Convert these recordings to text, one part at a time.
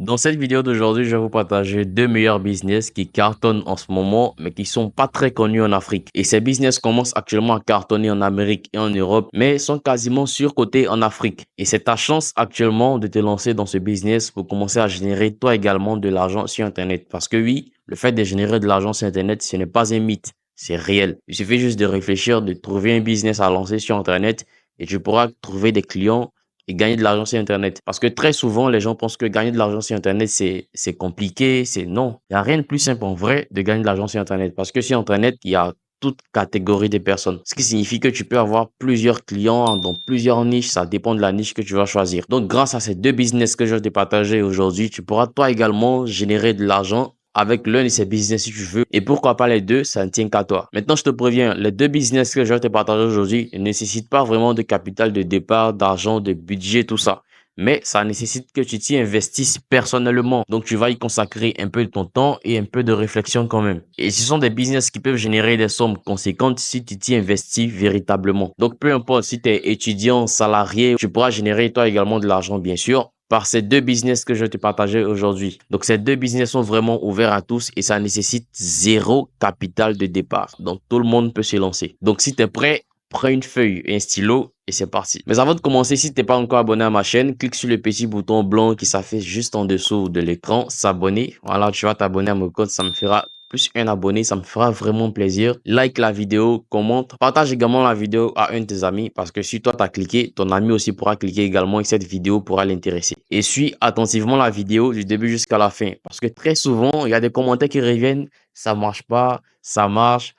Dans cette vidéo d'aujourd'hui, je vais vous partager deux meilleurs business qui cartonnent en ce moment, mais qui sont pas très connus en Afrique. Et ces business commencent actuellement à cartonner en Amérique et en Europe, mais sont quasiment surcotés en Afrique. Et c'est ta chance actuellement de te lancer dans ce business pour commencer à générer toi également de l'argent sur Internet. Parce que oui, le fait de générer de l'argent sur Internet, ce n'est pas un mythe, c'est réel. Il suffit juste de réfléchir, de trouver un business à lancer sur Internet et tu pourras trouver des clients et gagner de l'argent sur Internet. Parce que très souvent, les gens pensent que gagner de l'argent sur Internet, c'est compliqué, c'est non. Il n'y a rien de plus simple en vrai de gagner de l'argent sur Internet. Parce que sur Internet, il y a toute catégorie de personnes. Ce qui signifie que tu peux avoir plusieurs clients dans plusieurs niches. Ça dépend de la niche que tu vas choisir. Donc, grâce à ces deux business que je vais te partager aujourd'hui, tu pourras toi également générer de l'argent avec l'un de ces business si tu veux. Et pourquoi pas les deux, ça ne tient qu'à toi. Maintenant, je te préviens, les deux business que je vais te partager aujourd'hui ne nécessitent pas vraiment de capital de départ, d'argent, de budget, tout ça. Mais ça nécessite que tu t'y investisses personnellement. Donc, tu vas y consacrer un peu de ton temps et un peu de réflexion quand même. Et ce sont des business qui peuvent générer des sommes conséquentes si tu t'y investis véritablement. Donc, peu importe si tu es étudiant, salarié, tu pourras générer toi également de l'argent, bien sûr, par ces deux business que je vais te partager aujourd'hui. Donc, ces deux business sont vraiment ouverts à tous et ça nécessite zéro capital de départ. Donc, tout le monde peut se lancer. Donc, si tu es prêt, prends une feuille et un stylo et c'est parti. Mais avant de commencer, si tu n'es pas encore abonné à ma chaîne, clique sur le petit bouton blanc qui s'affiche juste en dessous de l'écran, s'abonner. Voilà, tu vas t'abonner à mon compte, ça me fera plus un abonné, ça me fera vraiment plaisir. Like la vidéo, commente, partage également la vidéo à un de tes amis parce que si toi tu as cliqué, ton ami aussi pourra cliquer également et cette vidéo pourra l'intéresser. Et suis attentivement la vidéo du début jusqu'à la fin parce que très souvent, il y a des commentaires qui reviennent, ça marche pas, ça marche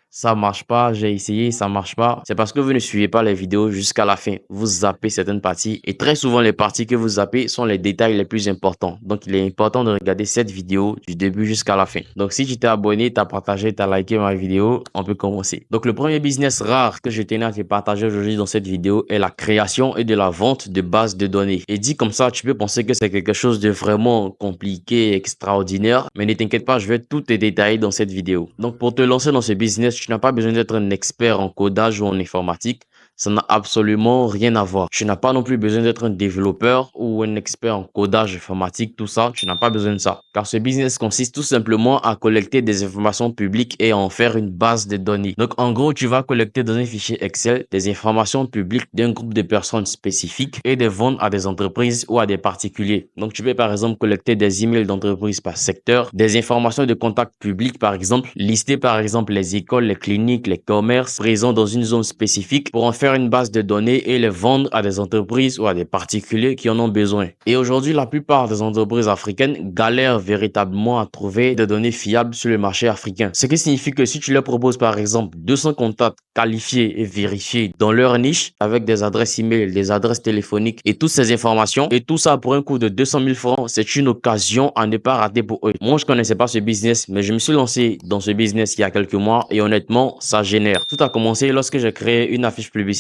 pas, j'ai essayé, ça marche pas. C'est parce que vous ne suivez pas les vidéos jusqu'à la fin. Vous zappez certaines parties et très souvent les parties que vous zappez sont les détails les plus importants. Donc il est important de regarder cette vidéo du début jusqu'à la fin. Donc si tu t'es abonné, tu as partagé, tu as liké ma vidéo, on peut commencer. Donc le premier business rare que je tenais à te partager aujourd'hui dans cette vidéo est la création et de la vente de bases de données. Et dit comme ça, tu peux penser que c'est quelque chose de vraiment compliqué, extraordinaire, mais ne t'inquiète pas, je vais tout te détailler dans cette vidéo. Donc pour te lancer dans ce business, tu n'as pas besoin d'être un expert en codage ou en informatique. Ça n'a absolument rien à voir. Tu n'as pas non plus besoin d'être un développeur ou un expert en codage informatique, tout ça. Tu n'as pas besoin de ça. Car ce business consiste tout simplement à collecter des informations publiques et à en faire une base de données. Donc, en gros, tu vas collecter dans un fichier Excel des informations publiques d'un groupe de personnes spécifiques et les vendre à des entreprises ou à des particuliers. Donc, tu peux par exemple collecter des emails d'entreprises par secteur, des informations de contact public par exemple, lister par exemple les écoles, les cliniques, les commerces présents dans une zone spécifique pour en faire une base de données et les vendre à des entreprises ou à des particuliers qui en ont besoin. Et aujourd'hui, la plupart des entreprises africaines galèrent véritablement à trouver des données fiables sur le marché africain. Ce qui signifie que si tu leur proposes par exemple 200 contacts qualifiés et vérifiés dans leur niche avec des adresses email, des adresses téléphoniques et toutes ces informations et tout ça pour un coût de 200 000 francs, c'est une occasion à ne pas rater pour eux. Moi, je connaissais pas ce business, mais je me suis lancé dans ce business il y a quelques mois et honnêtement, ça génère. Tout a commencé lorsque j'ai créé une affiche publicitaire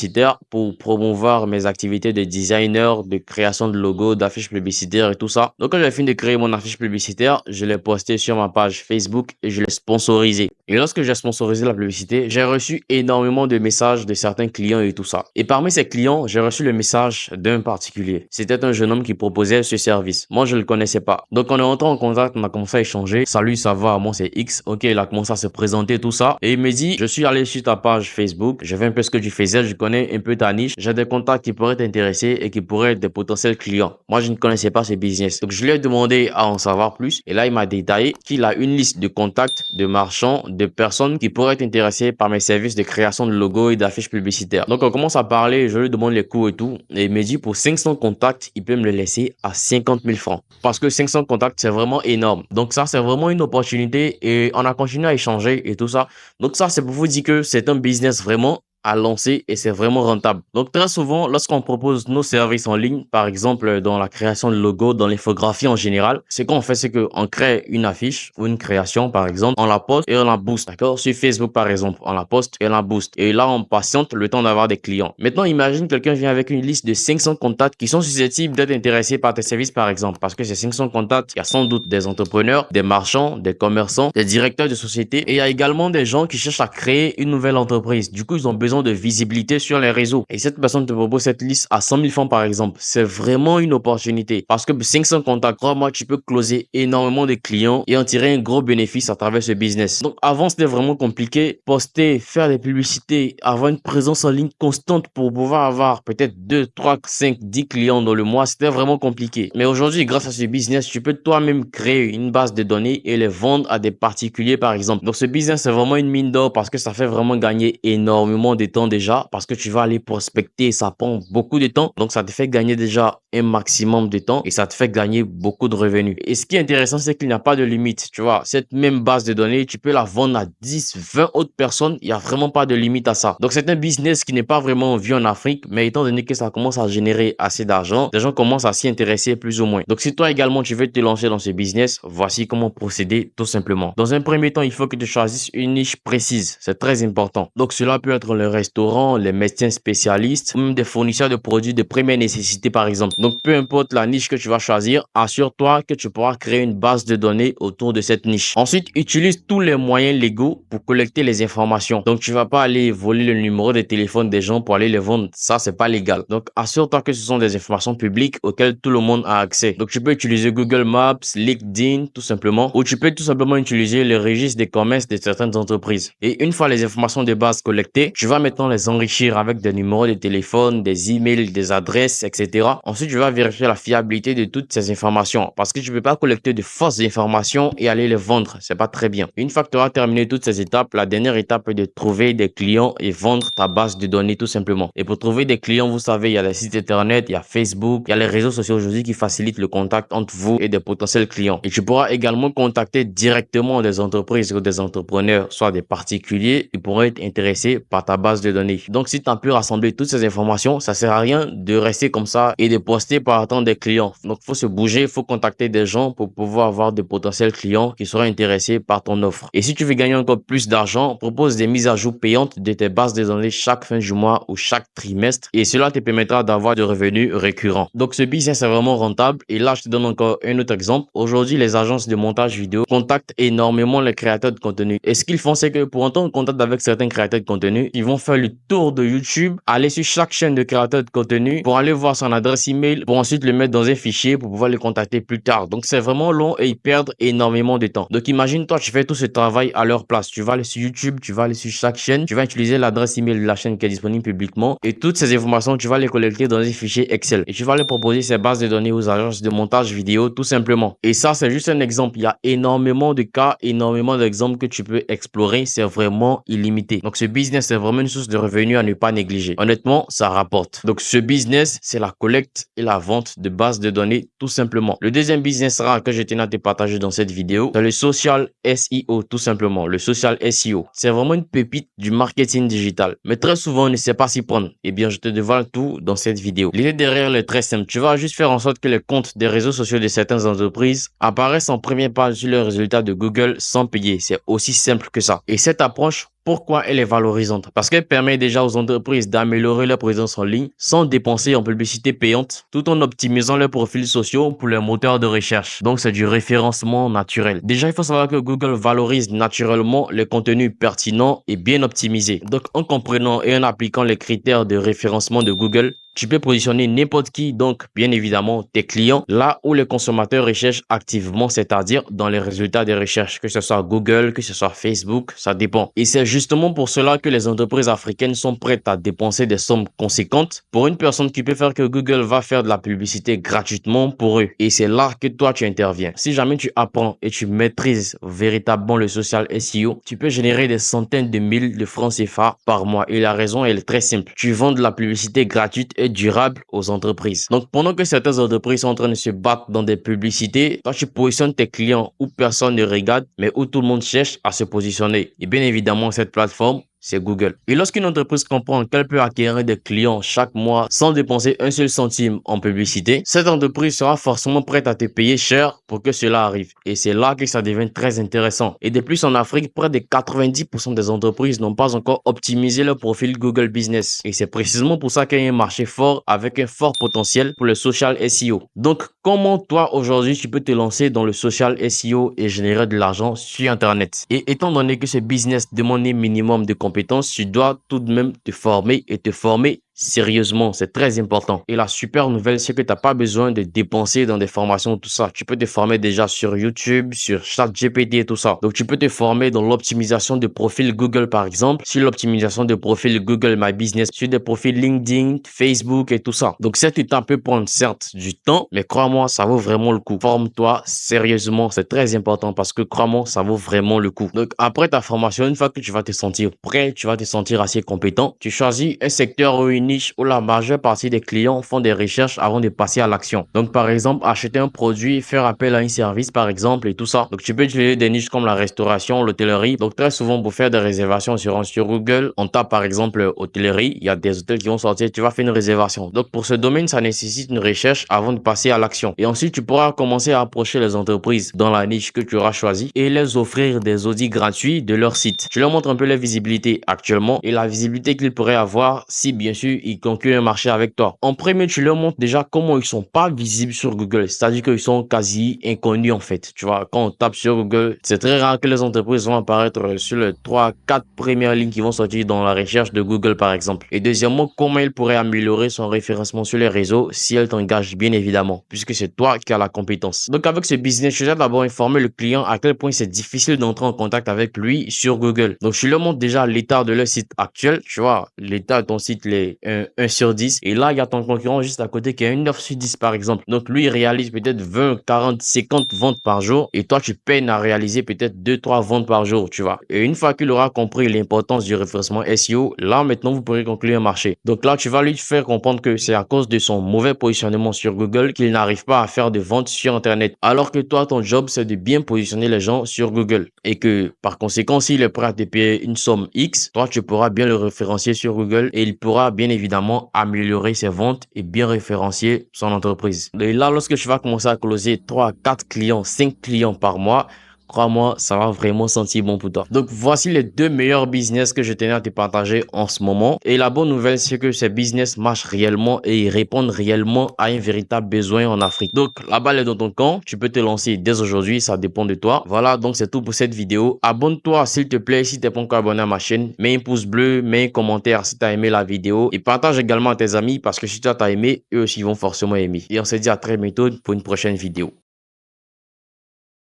pour promouvoir mes activités de designer, de création de logos, d'affiches publicitaires et tout ça. Donc, quand j'ai fini de créer mon affiche publicitaire, je l'ai posté sur ma page Facebook et je l'ai sponsorisé. Et lorsque j'ai sponsorisé la publicité, j'ai reçu énormément de messages de certains clients et tout ça. Et parmi ces clients, j'ai reçu le message d'un particulier. C'était un jeune homme qui proposait ce service. Moi, je le connaissais pas. Donc, on est entré en contact, on a commencé à échanger. Salut, ça va? Moi, c'est X. Ok, il a commencé à se présenter, tout ça. Et il me dit, je suis allé sur ta page Facebook. Je vais un peu ce que tu faisais. Je connais un peu ta niche. J'ai des contacts qui pourraient t'intéresser et qui pourraient être des potentiels clients. Moi, je ne connaissais pas ce business. Donc, je lui ai demandé à en savoir plus. Et là, il m'a détaillé qu'il a une liste de contacts, de marchands, de personnes qui pourraient être intéressées par mes services de création de logos et d'affiches publicitaires. Donc, on commence à parler. Je lui demande les coûts et tout. Et il me dit, pour 500 contacts, il peut me le laisser à 50 000 francs. Parce que 500 contacts, c'est vraiment énorme. Donc, ça, c'est vraiment une opportunité. Et on a continué à échanger et tout ça. Donc, ça, c'est pour vous dire que c'est un business vraiment à lancer et c'est vraiment rentable. Donc très souvent, lorsqu'on propose nos services en ligne, par exemple dans la création de logos, dans l'infographie en général, ce qu'on fait, c'est qu'on crée une affiche ou une création, par exemple, on la poste et on la booste, d'accord? Sur Facebook, par exemple, on la poste et on la booste. Et là, on patiente le temps d'avoir des clients. Maintenant, imagine quelqu'un vient avec une liste de 500 contacts qui sont susceptibles d'être intéressés par tes services, par exemple, parce que ces 500 contacts, il y a sans doute des entrepreneurs, des marchands, des commerçants, des directeurs de société et il y a également des gens qui cherchent à créer une nouvelle entreprise. Du coup, ils ont besoin besoin de visibilité sur les réseaux. Et cette personne te propose cette liste à 100 000 francs par exemple. C'est vraiment une opportunité parce que 500 contacts, crois-moi, tu peux closer énormément de clients et en tirer un gros bénéfice à travers ce business. Donc avant, c'était vraiment compliqué. Poster, faire des publicités, avoir une présence en ligne constante pour pouvoir avoir peut-être 2, 3, 5, 10 clients dans le mois, c'était vraiment compliqué. Mais aujourd'hui, grâce à ce business, tu peux toi-même créer une base de données et les vendre à des particuliers par exemple. Donc ce business, c'est vraiment une mine d'or parce que ça fait vraiment gagner énormément de temps déjà parce que tu vas aller prospecter, ça prend beaucoup de temps. Donc ça te fait gagner déjà un maximum de temps et ça te fait gagner beaucoup de revenus. Et ce qui est intéressant, c'est qu'il n'y a pas de limite. Tu vois, cette même base de données, tu peux la vendre à 10, 20 autres personnes. Il n'y a vraiment pas de limite à ça. Donc c'est un business qui n'est pas vraiment vu en Afrique, mais étant donné que ça commence à générer assez d'argent, les gens commencent à s'y intéresser plus ou moins. Donc si toi également tu veux te lancer dans ce business, voici comment procéder tout simplement. Dans un premier temps, il faut que tu choisisses une niche précise. C'est très important. Donc cela peut être le restaurant, les médecins spécialistes, ou même des fournisseurs de produits de première nécessité par exemple. Donc peu importe la niche que tu vas choisir, assure-toi que tu pourras créer une base de données autour de cette niche. Ensuite, utilise tous les moyens légaux pour collecter les informations. Donc tu vas pas aller voler le numéro de téléphone des gens pour aller les vendre. Ça, c'est pas légal. Donc assure-toi que ce sont des informations publiques auxquelles tout le monde a accès. Donc tu peux utiliser Google Maps, LinkedIn tout simplement, ou tu peux tout simplement utiliser le registre des commerces de certaines entreprises. Et une fois les informations de base collectées, tu vas maintenant les enrichir avec des numéros de téléphone, des emails, des adresses, etc. Ensuite, tu vas vérifier la fiabilité de toutes ces informations parce que tu peux pas collecter de fausses informations et aller les vendre. C'est pas très bien. Une fois que tu auras terminé toutes ces étapes, la dernière étape est de trouver des clients et vendre ta base de données tout simplement. Et pour trouver des clients, vous savez, il y a des sites internet, il y a Facebook, il y a les réseaux sociaux aujourd'hui qui facilitent le contact entre vous et des potentiels clients. Et tu pourras également contacter directement des entreprises ou des entrepreneurs, soit des particuliers, qui pourraient être intéressés par ta base de données. Donc, si tu as pu rassembler toutes ces informations, ça sert à rien de rester comme ça et de poster par attendre des clients. Donc, il faut se bouger, il faut contacter des gens pour pouvoir avoir de potentiels clients qui seraient intéressés par ton offre. Et si tu veux gagner encore plus d'argent, propose des mises à jour payantes de tes bases de données chaque fin du mois ou chaque trimestre et cela te permettra d'avoir de revenus récurrents. Donc, ce business est vraiment rentable et là, je te donne encore un autre exemple. Aujourd'hui, les agences de montage vidéo contactent énormément les créateurs de contenu. Et ce qu'ils font, c'est que pour entrer en contact avec certains créateurs de contenu, ils vont faire le tour de YouTube, aller sur chaque chaîne de créateurs de contenu pour aller voir son adresse email, pour ensuite le mettre dans un fichier pour pouvoir le contacter plus tard. Donc, c'est vraiment long et ils perdent énormément de temps. Donc, imagine toi, tu fais tout ce travail à leur place. Tu vas aller sur YouTube, tu vas aller sur chaque chaîne, tu vas utiliser l'adresse email de la chaîne qui est disponible publiquement et toutes ces informations, tu vas les collecter dans un fichier Excel et tu vas les proposer ces bases de données aux agences de montage vidéo tout simplement. Et ça, c'est juste un exemple. Il y a énormément de cas, énormément d'exemples que tu peux explorer. C'est vraiment illimité. Donc, ce business, c'est vraiment une source de revenus à ne pas négliger. Honnêtement, ça rapporte. Donc, ce business, c'est la collecte et la vente de bases de données tout simplement. Le deuxième business rare que je tenais à te partager dans cette vidéo, c'est le social SEO tout simplement. Le social SEO. C'est vraiment une pépite du marketing digital. Mais très souvent, on ne sait pas s'y prendre. Eh bien, je te dévoile tout dans cette vidéo. L'idée derrière elle est très simple. Tu vas juste faire en sorte que les comptes des réseaux sociaux de certaines entreprises apparaissent en première page sur les résultats de Google sans payer. C'est aussi simple que ça. Et cette approche, pourquoi elle est valorisante? Parce qu'elle permet déjà aux entreprises d'améliorer leur présence en ligne sans dépenser en publicité payante, tout en optimisant leurs profils sociaux pour les moteurs de recherche. Donc, c'est du référencement naturel. Déjà, il faut savoir que Google valorise naturellement les contenus pertinents et bien optimisés. Donc, en comprenant et en appliquant les critères de référencement de Google, tu peux positionner n'importe qui, donc bien évidemment tes clients, là où les consommateurs recherchent activement, c'est-à-dire dans les résultats des recherches, que ce soit Google, que ce soit Facebook, ça dépend. Et c'est justement pour cela que les entreprises africaines sont prêtes à dépenser des sommes conséquentes pour une personne qui peut faire que Google va faire de la publicité gratuitement pour eux. Et c'est là que toi tu interviens. Si jamais tu apprends et tu maîtrises véritablement le social SEO, tu peux générer des centaines de mille de francs CFA par mois. Et la raison elle est très simple. Tu vends de la publicité gratuite et durable aux entreprises. Donc, pendant que certaines entreprises sont en train de se battre dans des publicités, toi, tu positionnes tes clients où personne ne regarde, mais où tout le monde cherche à se positionner. Et bien évidemment, cette plateforme, c'est Google. Et lorsqu'une entreprise comprend qu'elle peut acquérir des clients chaque mois sans dépenser un seul centime en publicité, cette entreprise sera forcément prête à te payer cher pour que cela arrive. Et c'est là que ça devient très intéressant. Et de plus, en Afrique, près de 90% des entreprises n'ont pas encore optimisé leur profil Google Business. Et c'est précisément pour ça qu'il y a un marché fort avec un fort potentiel pour le social SEO. Donc, comment toi, aujourd'hui, tu peux te lancer dans le social SEO et générer de l'argent sur Internet? Et étant donné que ce business demande un minimum de compétences, compétences, tu dois tout de même te former et te former sérieusement, c'est très important. Et la super nouvelle, c'est que tu n'as pas besoin de dépenser dans des formations, tout ça. Tu peux te former déjà sur YouTube, sur ChatGPT et tout ça. Donc, tu peux te former dans l'optimisation de profil Google, par exemple, sur l'optimisation de profil Google My Business, sur des profils LinkedIn, Facebook et tout ça. Donc, cet temps peut prendre certes du temps, mais crois-moi, ça vaut vraiment le coup. Forme-toi sérieusement, c'est très important parce que crois-moi, ça vaut vraiment le coup. Donc, après ta formation, une fois que tu vas te sentir prêt, tu vas te sentir assez compétent, tu choisis un secteur ou une niche où la majeure partie des clients font des recherches avant de passer à l'action. Donc, par exemple, acheter un produit, faire appel à un service, par exemple, et tout ça. Donc, tu peux utiliser des niches comme la restauration, l'hôtellerie. Donc, très souvent, pour faire des réservations sur Google, on tape, par exemple, hôtellerie. Il y a des hôtels qui vont sortir. Tu vas faire une réservation. Donc, pour ce domaine, ça nécessite une recherche avant de passer à l'action. Et ensuite, tu pourras commencer à approcher les entreprises dans la niche que tu auras choisie et les offrir des audits gratuits de leur site. Tu leur montres un peu la visibilité actuellement et la visibilité qu'ils pourraient avoir si, bien sûr, ils concluent un marché avec toi. En premier, tu leur montres déjà comment ils sont pas visibles sur Google. C'est-à-dire qu'ils sont quasi inconnus en fait. Tu vois, quand on tape sur Google, c'est très rare que les entreprises vont apparaître sur les 3-4 premières lignes qui vont sortir dans la recherche de Google par exemple. Et deuxièmement, comment il pourrait améliorer son référencement sur les réseaux si elle t'engage bien évidemment, puisque c'est toi qui as la compétence. Donc avec ce business, je dois d'abord informer le client à quel point c'est difficile d'entrer en contact avec lui sur Google. Donc je leur montre déjà l'état de leur site actuel. Tu vois, l'état de ton site, les 1 sur 10. Et là, il y a ton concurrent juste à côté qui a une 9 sur 10 par exemple. Donc lui, il réalise peut-être 20, 40, 50 ventes par jour. Et toi, tu peines à réaliser peut-être 2-3 ventes par jour, tu vois. Et une fois qu'il aura compris l'importance du référencement SEO, là, maintenant, vous pourrez conclure un marché. Donc là, tu vas lui faire comprendre que c'est à cause de son mauvais positionnement sur Google qu'il n'arrive pas à faire de ventes sur Internet. Alors que toi, ton job, c'est de bien positionner les gens sur Google. Et que, par conséquent, s'il est prêt à te payer une somme X, toi, tu pourras bien le référencier sur Google et il pourra bien évidemment améliorer ses ventes et bien référencier son entreprise. Et là, lorsque tu vas commencer à closer 3, 4 clients, 5 clients par mois, crois-moi, ça va vraiment sentir bon pour toi. Donc, voici les 2 meilleurs business que je tenais à te partager en ce moment. Et la bonne nouvelle, c'est que ces business marchent réellement et ils répondent réellement à un véritable besoin en Afrique. Donc, la balle est dans ton camp. Tu peux te lancer dès aujourd'hui. Ça dépend de toi. Voilà, donc c'est tout pour cette vidéo. Abonne-toi, s'il te plaît, si tu n'es pas encore abonné à ma chaîne. Mets un pouce bleu, mets un commentaire si tu as aimé la vidéo. Et partage également à tes amis parce que si tu as aimé, eux aussi vont forcément aimer. Et on se dit à très bientôt pour une prochaine vidéo.